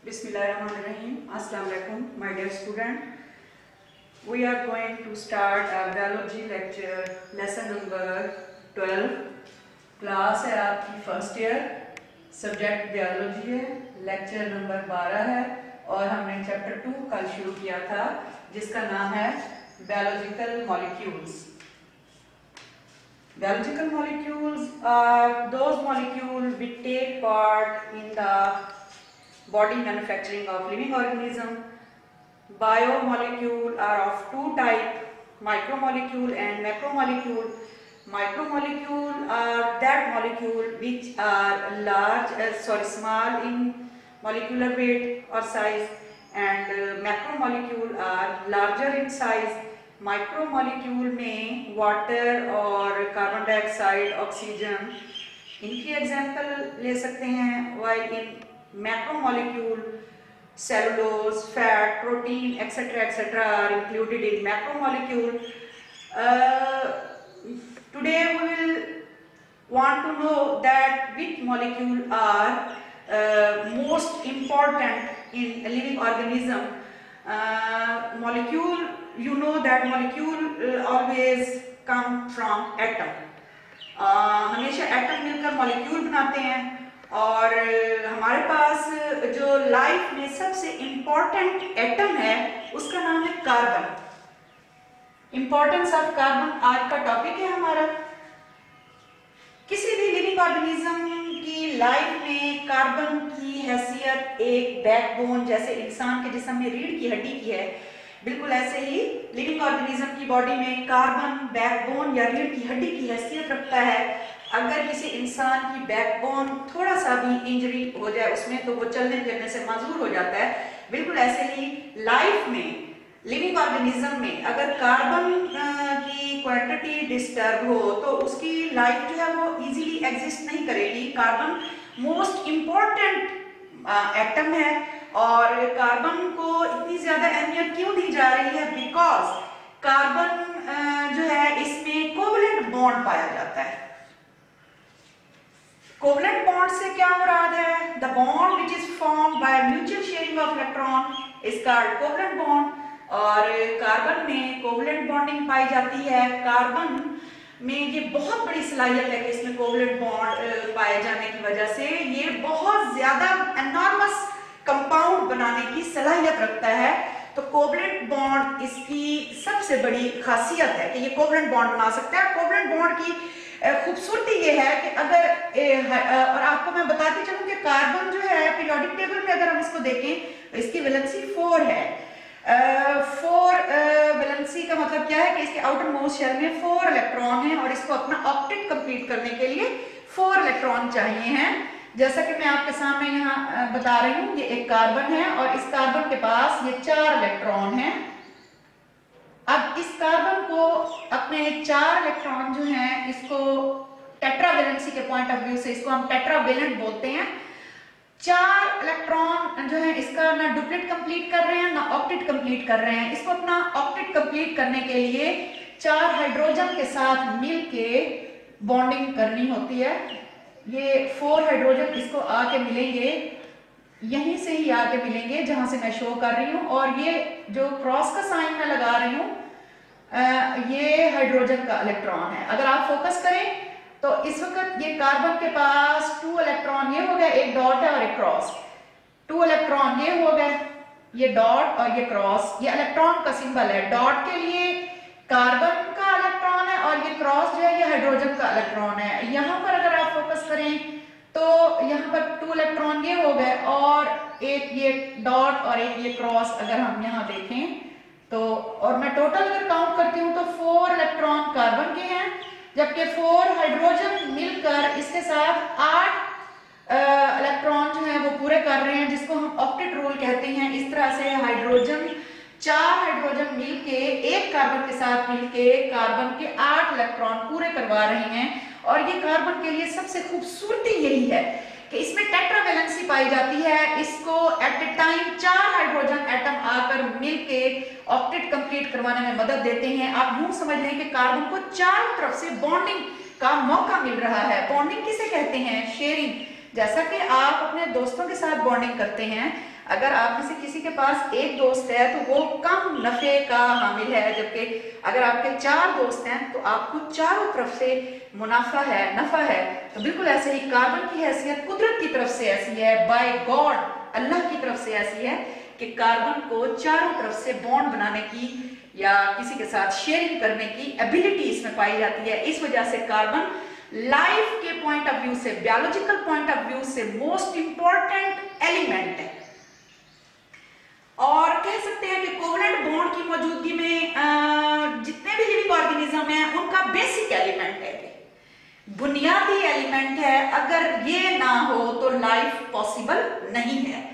Bismillahirrahmanirrahim. Assalamu alaikum, my dear student. We are going to start our biology lecture, lesson number 12. Class है आपकी first year, subject biology है, lecture number 12 है और हमने chapter 2 कल शुरू किया था जिसका नाम है biological molecules. Biological molecules are those molecules which take part in the body manufacturing of living organism. Biomolecule are of two types, micromolecule and macromolecule. Micromolecule are that molecule which are small in molecular weight or size, and macromolecule are larger in size. Micromolecule में water और carbon dioxide, oxygen इनकी example ले सकते हैं, while in macromolecule cellulose, fat, protein etcetera etcetera are included in macromolecule. Today we will want to know that which molecule are most important in a living organism. Molecule, you know that molecule always come from atom. हमेशा atom मिलकर molecule बनाते हैं और हमारे पास जो life में सबसे important atom है उसका नाम है कार्बन. इम्पोर्टेंस ऑफ कार्बन आज का टॉपिक है हमारा. किसी भी लिविंग ऑर्गेनिज्म की लाइफ में कार्बन की हैसियत एक बैकबोन, जैसे इंसान के जिस्म में रीढ़ की हड्डी की है, बिल्कुल ऐसे ही लिविंग ऑर्गेनिज्म की बॉडी में कार्बन बैकबोन या रीढ़ की हड्डी की हैसियत रखता है. अगर किसी इंसान की बैकबोन थोड़ा सा भी इंजरी हो जाए उसमें तो वो चलने फिरने से माजूर हो जाता है. बिल्कुल ऐसे ही लाइफ में लिविंग ऑर्गेनिज्म में अगर कार्बन की क्वांटिटी डिस्टर्ब हो तो उसकी लाइफ जो है वो इजीली एग्जिस्ट नहीं करेगी. कार्बन मोस्ट इम्पोर्टेंट एटम है और कार्बन को इतनी ज्यादा अहमियत क्यों दी जा रही है? बिकॉज कार्बन जो है इसमें कोवलेंट बॉन्ड पाया जाता है. कोवलेंट बॉन्ड से क्या मुराद है? The bond which is formed by mutual sharing of electron is called covalent bond. और कार्बन में कोवलेंट बॉन्डिंग पाई जाती है. कार्बन में ये बहुत बड़ी सलाहियत है कि इसमें कोवलेंट बॉन्ड पाए जाने की वजह से ये बहुत ज्यादा एनॉर्मस कंपाउंड बनाने की सलाहियत रखता है. तो कोवलेंट बॉन्ड इसकी सबसे बड़ी खासियत है कि ये कोवलेंट बॉन्ड बना सकता है. कोवलेंट बॉन्ड की खूबसूरती ये है कि अगर और आपको मैं बताती चलूं कि कार्बन जो है पीरियोडिक टेबल में अगर हम इसको देखें तो इसकी वैलेंसी 4 है. 4 वैलेंसी का मतलब क्या है कि इसके आउटर मोस्ट शेल में 4 इलेक्ट्रॉन हैं और इसको अपना ऑक्टेट कंप्लीट करने के लिए 4 इलेक्ट्रॉन चाहिए हैं. जैसा कि मैं आपके सामने यहाँ बता रही हूँ, ये एक कार्बन है और इस कार्बन के पास ये 4 इलेक्ट्रॉन हैं. अब इस कार्बन को अपने 4 इलेक्ट्रॉन जो हैं इसको टेट्रावैलेंसी के पॉइंट ऑफ व्यू से इसको हम टेट्रावैलेंट बोलते हैं. 4 इलेक्ट्रॉन जो है इसका ना डुप्लेट कंप्लीट कर रहे हैं ना ऑक्टेट कंप्लीट कर रहे हैं. इसको अपना ऑक्टेट कंप्लीट करने के लिए 4 हाइड्रोजन के साथ मिलके बॉन्डिंग करनी होती है. ये 4 हाइड्रोजन इसको आके मिलेंगे, यहीं से ही आके मिलेंगे जहां से मैं शो कर रही हूँ. और ये जो क्रॉस का साइन मैं लगा रही हूँ ये हाइड्रोजन का इलेक्ट्रॉन है. अगर आप फोकस करें तो इस वक्त ये कार्बन के पास 2 इलेक्ट्रॉन ये हो गए, एक डॉट है और एक क्रॉस. 2 इलेक्ट्रॉन ये हो गए, ये डॉट और ये क्रॉस. ये इलेक्ट्रॉन का सिंबल है. डॉट के लिए कार्बन का इलेक्ट्रॉन है और ये क्रॉस जो है ये हाइड्रोजन का इलेक्ट्रॉन है. यहाँ पर अगर आप फोकस करें तो यहाँ पर 2 इलेक्ट्रॉन ये हो गए और एक ये डॉट और एक ये क्रॉस. अगर हम यहाँ देखें तो और मैं टोटल अगर काउंट करती हूँ तो 4 इलेक्ट्रॉन कार्बन के हैं जबकि 4 हाइड्रोजन मिलकर इसके साथ 8 इलेक्ट्रॉन जो है वो पूरे कर रहे हैं, जिसको हम ऑक्टेट रूल कहते हैं. इस तरह से हाइड्रोजन 4 हाइड्रोजन मिलके एक कार्बन के साथ मिलके कार्बन के 8 इलेक्ट्रॉन पूरे करवा रहे हैं. और ये कार्बन के लिए सबसे खूबसूरती यही है कि इसमें टेट्रावैलेंसी पाई जाती है. इसको at a time 4 hydrogen atom आकर मिलके ऑक्टेट कंप्लीट करवाने में मदद देते हैं. आप यूं समझ लें कि कार्बन को चारों तरफ से बॉन्डिंग का मौका मिल रहा है. बॉन्डिंग किसे कहते हैं? शेयरिंग. जैसा कि आप अपने दोस्तों के साथ बॉन्डिंग करते हैं, अगर आप में से किसी के पास एक दोस्त है तो वो कम नफे का हामिल है, जबकि अगर आपके 4 दोस्त हैं तो आपको चारों तरफ से मुनाफा है, नफा है। तो बिल्कुल ऐसे ही कार्बन की हैसियत कुदरत की तरफ से ऐसी है, बाय गॉड, अल्लाह की तरफ से ऐसी है कि कार्बन को चारों तरफ से बॉन्ड बनाने की या किसी के साथ शेयरिंग करने की एबिलिटी इसमें पाई जाती है। इस वजह से कार्बन लाइफ के पॉइंट ऑफ व्यू से, बायोलॉजिकल पॉइंट ऑफ व्यू से मोस्ट इंपॉर्टेंट एलिमेंट है। और कह सकते हैं कि कोवलेंट बॉन्ड की मौजूदगी में जितने भी लिविंग ऑर्गेनिज्म हैं उनका बेसिक एलिमेंट है, बुनियादी एलिमेंट है। अगर ये ना हो तो लाइफ पॉसिबल नहीं है।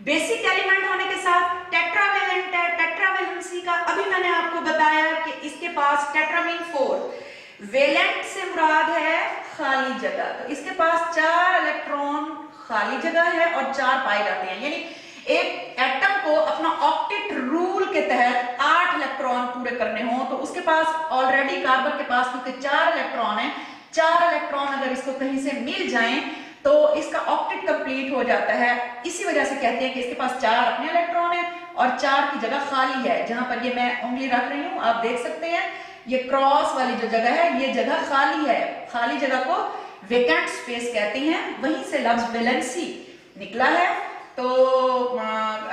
बेसिक एलिमेंट होने के साथ टेट्रावेलेंट है। टेट्रावेलेंसी का अभी मैंने आपको बताया कि इसके पास टेट्रा मीन 4, वेलेंट से मुराद है खाली जगह। तो इसके पास 4 इलेक्ट्रॉन खाली जगह है और 4 पाए जाते हैं। यानी एक एटम को अपना ऑक्टेट रूल के तहत 8 इलेक्ट्रॉन पूरे करने हो तो उसके पास ऑलरेडी, कार्बन के पास क्योंकि 4 इलेक्ट्रॉन है, 4 इलेक्ट्रॉन अगर इसको कहीं से मिल जाएं तो इसका ऑक्टेट कंप्लीट हो जाता है। इसी वजह से कहते हैं कि इसके पास 4 अपने इलेक्ट्रॉन है और 4 की जगह खाली है। जहां पर ये मैं उंगली रख रही हूं आप देख सकते हैं, ये क्रॉस वाली जो जगह है ये जगह खाली है। खाली जगह को वेकेंट स्पेस कहते हैं, वहीं से लफ्ज वैलेंसी निकला है। तो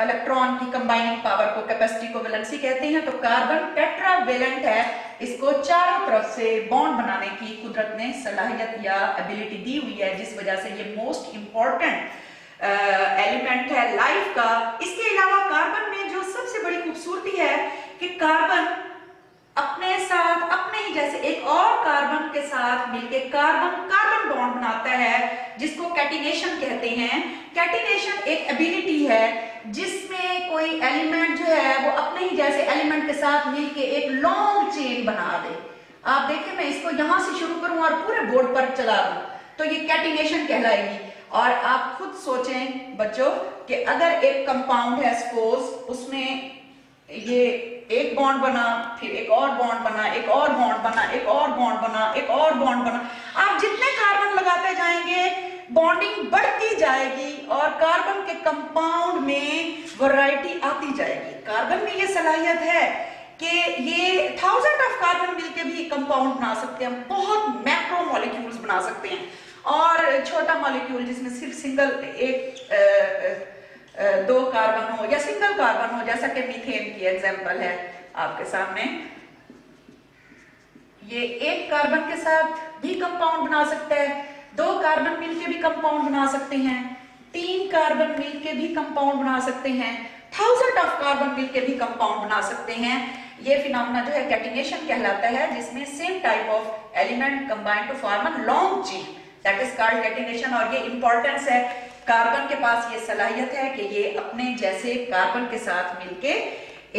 इलेक्ट्रॉन की कंबाइनिंग पावर को, कैपेसिटी को वैलेंसी कहते हैं। तो कार्बन टेट्रावेलेंट है, इसको चारों तरफ से बॉन्ड बनाने की कुदरत ने सलाहियत या एबिलिटी दी हुई है, जिस वजह से ये मोस्ट इंपॉर्टेंट एलिमेंट है लाइफ का। इसके अलावा कार्बन में जो सबसे बड़ी खूबसूरती है कि कार्बन अपने साथ, अपने ही जैसे एक और कार्बन के साथ मिलकर कार्बन कार्बन बॉन्ड बनाता है, जिसको कैटिनेशन कहते हैं। कैटिनेशन एक एबिलिटी है जिसमें कोई एलिमेंट जो है वो अपने ही जैसे एलिमेंट के साथ मिलकर एक लॉन्ग चेन बना दे। आप देखें, मैं इसको यहां से शुरू करूं और पूरे बोर्ड पर चला दूं तो ये कैटिनेशन कहलाएगी। और आप खुद सोचें बच्चों कि अगर एक कंपाउंड है, सपोज उसमें ये एक बॉन्ड बना, फिर एक और बॉन्ड बना, एक और बॉन्ड बना, एक और बॉन्ड बना, एक और बॉन्ड बना, आप जितने कार्बन लगाते जाएंगे बॉन्डिंग बढ़ती जाएगी और कार्बन के कंपाउंड में वैरायटी आती जाएगी। कार्बन में ये सलाहियत है कि ये 1000 ऑफ कार्बन मिलके भी कंपाउंड बना सकते हैं, बहुत मैक्रो मॉलिक्यूल्स बना सकते हैं। और छोटा मॉलिक्यूल जिसमें सिर्फ सिंगल एक 2 कार्बन हो या सिंगल कार्बन हो, जैसा कि मीथेन की एग्जांपल है आपके सामने, ये एक कार्बन के साथ भी कंपाउंड बना सकता है, 2 कार्बन मिलके भी कंपाउंड बना सकते हैं, 3 कार्बन मिलके भी कंपाउंड बना सकते हैं, 1000 ऑफ कार्बन मिलके भी कंपाउंड बना सकते हैं। ये फिनोमेना जो है कैटिनेशन कहलाता है, जिसमें same type of element combine to form a long chain, that is called catenation. और ये इंपॉर्टेंस है, कार्बन के पास ये सलाहियत है कि ये अपने जैसे कार्बन के साथ मिलके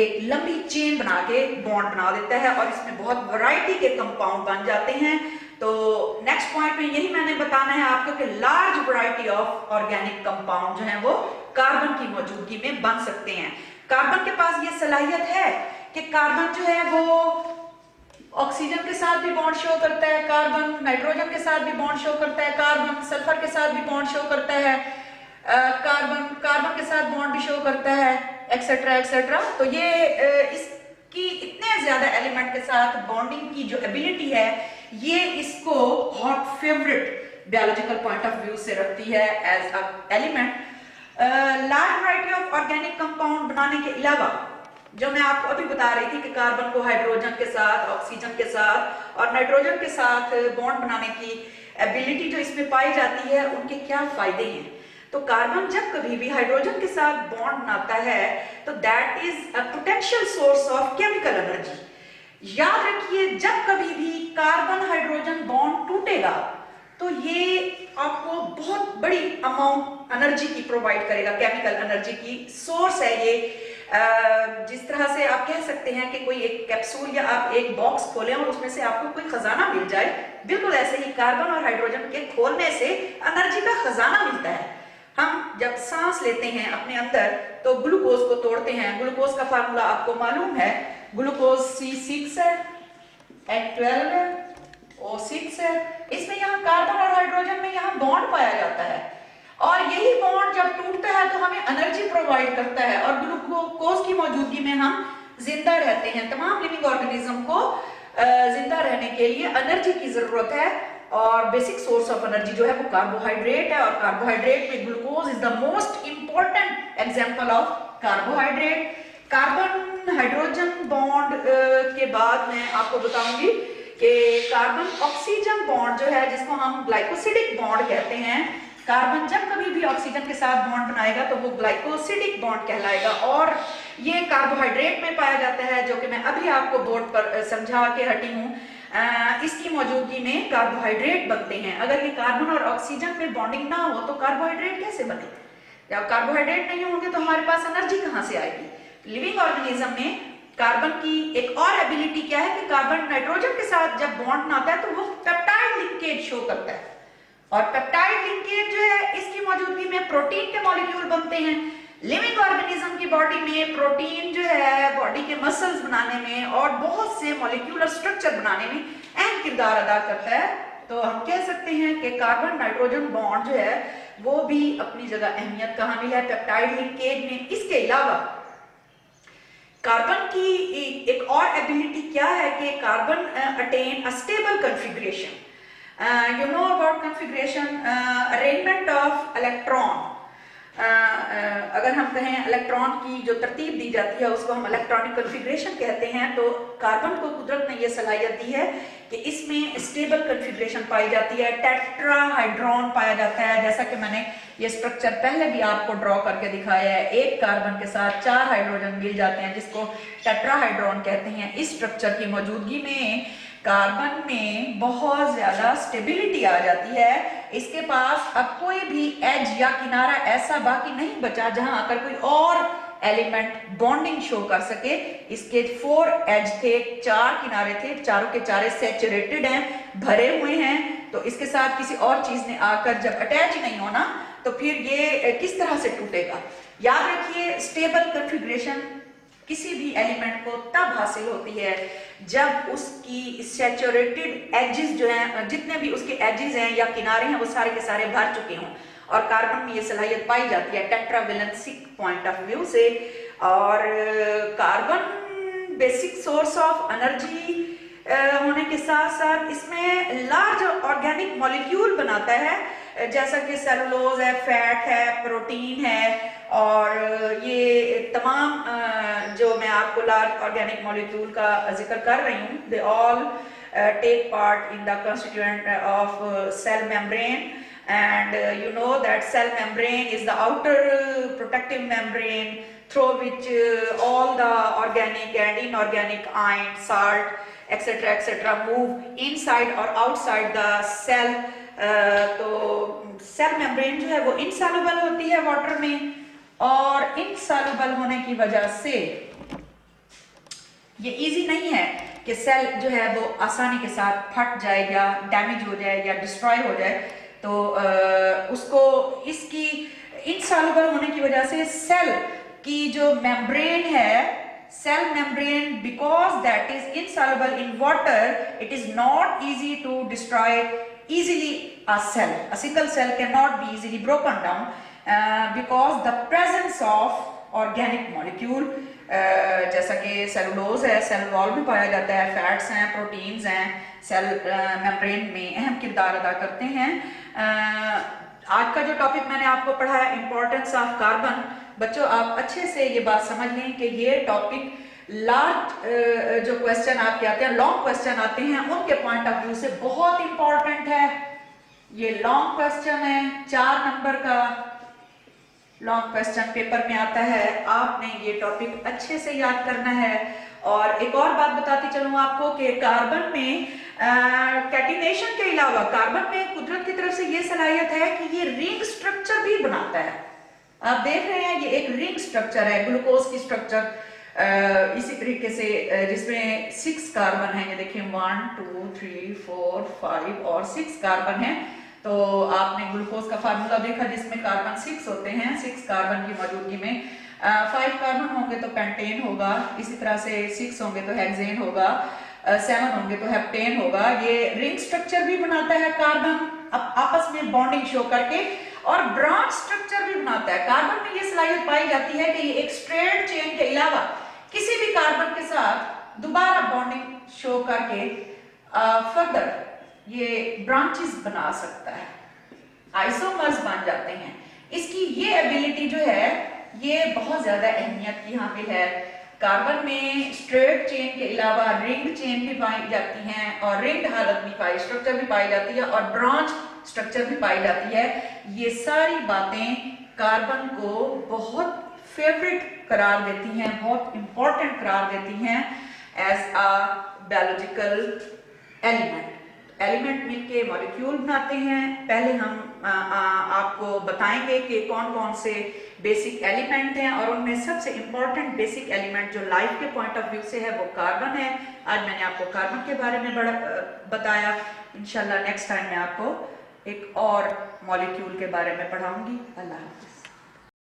एक लंबी चेन बना के बॉन्ड बना देता है और इसमें बहुत वैरायटी के कंपाउंड बन जाते हैं। तो नेक्स्ट पॉइंट में यही मैंने बताना है आपको कि large variety of organic compound जो है वो कार्बन की मौजूदगी में बन सकते हैं। कार्बन के पास ये सलाहियत है कि कार्बन जो है वो ऑक्सीजन के साथ भी बॉन्ड शो करता है, कार्बन नाइट्रोजन के साथ भी बॉन्ड शो करता है, कार्बन सल्फर के साथ भी बॉन्ड शो करता है, कार्बन के साथ बॉन्ड भी शो करता है, एक्सेट्रा एक्सेट्रा। तो ये इसकी इतने ज्यादा एलिमेंट के साथ बॉन्डिंग की जो एबिलिटी है ये इसको hot favourite biological point of view से रखती है as a element. Large variety of organic compound बनाने के अलावा जो मैं आपको अभी बता रही थी कि कार्बन को हाइड्रोजन के साथ, ऑक्सीजन के साथ और नाइट्रोजन के साथ बॉन्ड बनाने की एबिलिटी जो इसमें पाई जाती है, उनके क्या फायदे हैं। तो कार्बन जब कभी भी हाइड्रोजन के साथ बॉन्ड बनाता है तो that is a potential source of chemical energy. याद रखिए, जब कभी भी कार्बन हाइड्रोजन बॉन्ड टूटेगा तो ये आपको बहुत बड़ी अमाउंट एनर्जी की प्रोवाइड करेगा, केमिकल एनर्जी की सोर्स है ये। जिस तरह से आप कह सकते हैं कि कोई एक कैप्सूल या आप एक बॉक्स खोलें और उसमें से आपको कोई खजाना मिल जाए, बिल्कुल ऐसे ही कार्बन और हाइड्रोजन के खोलने से एनर्जी का खजाना मिलता है। हम जब सांस लेते हैं अपने अंदर तो ग्लूकोज को तोड़ते हैं, ग्लूकोज का फार्मूला आपको मालूम है, ग्लूकोज C6 है, H12 है, O6 है। इसमें यहाँ कार्बन और हाइड्रोजन में यहाँ बॉन्ड पाया जाता है और यही बॉन्ड जब टूटता है तो हमें एनर्जी प्रोवाइड करता है, और ग्लूकोज की मौजूदगी में हम जिंदा रहते हैं। तमाम लिविंग ऑर्गेनिज्म को जिंदा रहने के लिए एनर्जी की जरूरत है, और बेसिक सोर्स ऑफ एनर्जी जो है वो कार्बोहाइड्रेट है, और कार्बोहाइड्रेट में glucose is the most important example of carbohydrate. Carbon hydrogen bond के बाद मैं आपको बताऊंगी कि कार्बन ऑक्सीजन बॉन्ड जो है, जिसको हम ग्लाइकोसिडिक बॉन्ड कहते हैं, कार्बन जब कभी भी ऑक्सीजन के साथ बॉन्ड बनाएगा तो वो ग्लाइकोसिडिक बॉन्ड कहलाएगा, और ये कार्बोहाइड्रेट में पाया जाता है, जो कि मैं अभी आपको बोर्ड पर समझा के हटी हूँ। इसकी मौजूदगी में कार्बोहाइड्रेट बनते हैं। अगर ये कार्बन और ऑक्सीजन में बॉन्डिंग ना हो तो कार्बोहाइड्रेट कैसे बने? जब कार्बोहाइड्रेट नहीं होंगे तो हमारे पास एनर्जी कहाँ से आएगी? लिविंग ऑर्गेनिज्म में कार्बन की एक और एबिलिटी क्या है कि कार्बन नाइट्रोजन के साथ जब बॉन्ड बनाता है तो वो पेप्टाइड लिंकेज शो करता है, और पेप्टाइड लिंकेज जो है इसकी मौजूदगी में प्रोटीन के मॉलिक्यूल बनते हैं। लिविंग ऑर्गेनिज्म की बॉडी में प्रोटीन जो है बॉडी के मसल्स बनाने में और बहुत से मॉलिक्यूलर स्ट्रक्चर बनाने में अहम किरदार अदा करता है। तो हम कह सकते हैं कि कार्बन नाइट्रोजन बॉन्ड जो है वो भी अपनी जगह अहमियत का हामिल है पेप्टाइड लिंकेज में। इसके अलावा कार्बन की एक और एबिलिटी क्या है कि carbon attain a stable configuration. You know about configuration, arrangement of electron. अगर हम कहें इलेक्ट्रॉन की जो तरतीब दी जाती है उसको हम इलेक्ट्रॉनिक कॉन्फ़िगरेशन कहते हैं। तो कार्बन को कुदरत ने यह सलाहियत दी है कि इसमें स्टेबल कॉन्फ़िगरेशन पाई जाती है, टेट्राहाइड्रॉन पाया जाता है। जैसा कि मैंने ये स्ट्रक्चर पहले भी आपको ड्रॉ करके दिखाया है, एक कार्बन के साथ 4 हाइड्रोजन मिल जाते हैं जिसको टेट्राहाइड्रॉन कहते हैं। इस स्ट्रक्चर की मौजूदगी में कार्बन में बहुत ज्यादा स्टेबिलिटी आ जाती है। इसके पास अब कोई भी एज या किनारा ऐसा बाकी नहीं बचा जहां आकर कोई और एलिमेंट बॉन्डिंग शो कर सके। इसके 4 एज थे, 4 किनारे थे, चारों के चारे सैचुरेटेड हैं, भरे हुए हैं। तो इसके साथ किसी और चीज ने आकर जब अटैच नहीं होना तो फिर ये किस तरह से टूटेगा। याद रखिए, स्टेबल कॉन्फ़िगरेशन किसी भी एलिमेंट को तब हासिल होती है जब उसकी सैचुरेटेड एजेस जो हैं, जितने भी उसके एजेस हैं या किनारे हैं, वो सारे के सारे भर चुके हों। और कार्बन में ये सलाहियत पाई जाती है टेट्रावैलेंसी पॉइंट ऑफ व्यू से। और carbon basic source of energy होने के साथ साथ इसमें लार्ज ऑर्गेनिक मॉलिक्यूल बनाता है, जैसा कि सेलुलोज है, फैट है, प्रोटीन है। और ये तमाम जो मैं आपको लार्ज ऑर्गेनिक मॉलिक्यूल का जिक्र कर रही हूँ, they all take part in the constituent of cell membrane. And you know that cell membrane is the outer protective membrane through which all the organic and inorganic ion, salt, etc. move inside or outside the cell. तो cell membrane जो है वो insoluble होती है water में, और insoluble होने की वजह से ये इजी नहीं है कि सेल जो है वो आसानी के साथ फट जाए या डैमेज हो जाए या डिस्ट्रॉय हो जाए। तो उसको इसकी इनसॉल्युबल होने की वजह से सेल की जो मेम्ब्रेन है, cell membrane, because that is insoluble in water, it is not easy to destroy easily a cell. A single cell cannot be easily broken down because the presence of organic molecule, जैसा कि cellulose है, cell wall में पाया जाता है, fats हैं, proteins हैं, cell membrane में अहम किरदार अदा करते हैं। आज का जो टॉपिक मैंने आपको पढ़ाया, इंपॉर्टेंस ऑफ कार्बन, बच्चों आप अच्छे से ये बात समझ लें कि ये टॉपिक लार्ज जो क्वेश्चन आपके आते हैं, लॉन्ग क्वेश्चन आते हैं, उनके पॉइंट ऑफ व्यू से बहुत इंपॉर्टेंट है। ये लॉन्ग क्वेश्चन है, 4 नंबर का लॉन्ग क्वेश्चन पेपर में आता है। आपने ये टॉपिक अच्छे से याद करना है। और एक और बात बताती चलूं आपको कि कार्बन में कैटिनेशन के अलावा कार्बन में कुदरत की तरफ से ये सलाहियत है कि ये रिंग स्ट्रक्चर भी बनाता है। आप देख रहे हैं ये एक रिंग स्ट्रक्चर है, ग्लूकोज की स्ट्रक्चर इसी तरीके से जिसमें 6 कार्बन है। ये देखिए 1 2 3 4 5 और 6 कार्बन है। तो आपने ग्लूकोज का फार्मूला देखा जिसमें कार्बन 6 होते हैं। 6 कार्बन की मौजूदगी में 5 कार्बन होंगे तो पेंटेन होगा, इसी तरह से 6 होंगे तो हेक्सेन होगा, 7 होंगे तो हेप्टेन होगा। ये रिंग स्ट्रक्चर भी बनाता है कार्बन, आपस में बॉन्डिंग शो करके और ब्रांच स्ट्रक्चर भी बनाता है। कार्बन में ये सलाहियत पाई जाती है कि ये एक स्ट्रेट चेन के अलावा किसी भी कार्बन के साथ दोबारा बॉन्डिंग शो करके फर्दर ये ब्रांचेस बना सकता है, आइसोमर्स बन जाते हैं। इसकी ये एबिलिटी जो है ये बहुत ज्यादा अहमियत यहाँ पे है। कार्बन में स्ट्रेट चेन के अलावा रिंग चेन भी पाई जाती हैं और रिंग हालत भी पाई स्ट्रक्चर भी पाई जाती है और ब्रांच स्ट्रक्चर भी पाई जाती है। ये सारी बातें कार्बन को बहुत फेवरेट करार देती हैं, बहुत इंपॉर्टेंट करार देती हैं as a biological element. Element मिलके मॉलिक्यूल बनाते हैं। पहले हम आपको बताएंगे कि कौन कौन से बेसिक एलिमेंट हैं और उनमें सबसे इंपॉर्टेंट बेसिक एलिमेंट जो लाइफ के पॉइंट ऑफ व्यू से है वो कार्बन है। आज मैंने आपको कार्बन के बारे में बड़ा बताया। इंशाल्लाह नेक्स्ट टाइम मैं आपको एक और मॉलिक्यूल के बारे में पढ़ाऊंगी। अल्लाह हाफ़िज़।